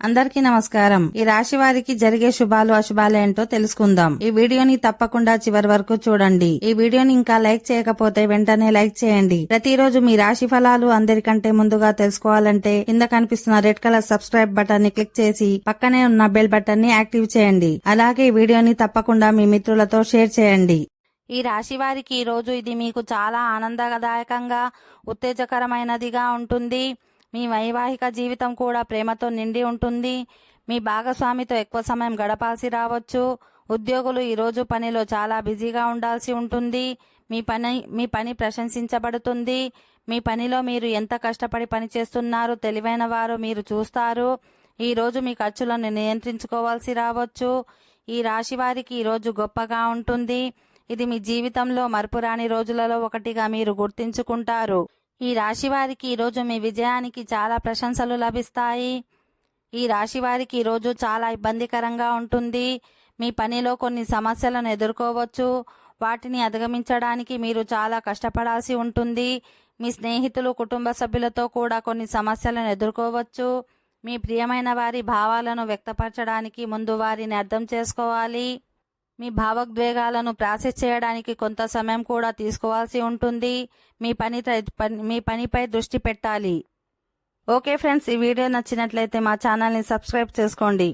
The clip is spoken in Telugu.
అందరికీ నమస్కారం. ఈ రాశి వారికి జరిగే శుభాలు అశుభాలు ఏంటో తెలుసుకుందాం. ఈ వీడియోని తప్పకుండా చివరి వరకు చూడండి. ఈ వీడియోని ఇంకా లైక్ చేయకపోతే వెంటనే లైక్ చేయండి. ప్రతిరోజు మీ రాశి ఫలాలు అందరికంటే ముందుగా తెలుసుకోవాలంటే కింద కనిపిస్తున్న రెడ్ కలర్ సబ్స్క్రైబ్ బటన్ ని క్లిక్ చేసి పక్కనే ఉన్న బెల్ బటన్ ని యాక్టివ్ చేయండి. అలాగే ఈ వీడియోని తప్పకుండా మీ మిత్రులతో షేర్ చేయండి. ఈ రాశి వారికి ఈ రోజు ఇది మీకు చాలా ఆనందదాయకంగా ఉత్తేజకరమైనదిగా ఉంటుంది. మీ వైవాహిక జీవితం కూడా ప్రేమతో నిండి ఉంటుంది. మీ భాగస్వామితో ఎక్కువ సమయం గడపాల్సి రావచ్చు. ఉద్యోగులు ఈరోజు పనిలో చాలా బిజీగా ఉండాల్సి ఉంటుంది. మీ పని ప్రశంసించబడుతుంది. మీ పనిలో మీరు ఎంత కష్టపడి పనిచేస్తున్నారో తెలివైన వారు మీరు చూస్తారు. ఈరోజు మీ ఖర్చులను నియంత్రించుకోవాల్సి రావచ్చు. ఈ రాశి వారికి ఈరోజు గొప్పగా ఉంటుంది. ఇది మీ జీవితంలో మరపురాని రోజులలో ఒకటిగా మీరు గుర్తించుకుంటారు. ఈ రాశి వారికి ఈరోజు మీ విజయానికి చాలా ప్రశంసలు లభిస్తాయి. ఈ రాశి వారికి ఈరోజు చాలా ఇబ్బందికరంగా ఉంటుంది. మీ పనిలో కొన్ని సమస్యలను ఎదుర్కోవచ్చు. వాటిని అధిగమించడానికి మీరు చాలా కష్టపడాల్సి ఉంటుంది. మీ స్నేహితులు కుటుంబ సభ్యులతో కూడా కొన్ని సమస్యలను ఎదుర్కోవచ్చు. మీ ప్రియమైన వారి భావాలను వ్యక్తపరచడానికి ముందు వారిని అర్థం చేసుకోవాలి. మీ భావోద్వేగాలను ప్రాసెస్ చేయడానికి కొంత సమయం కూడా తీసుకోవాల్సి ఉంటుంది. మీ పనిపై దృష్టి పెట్టాలి. ఓకే ఫ్రెండ్స్, ఈ వీడియో నచ్చినట్లయితే మా ఛానల్ని సబ్స్క్రైబ్ చేసుకోండి.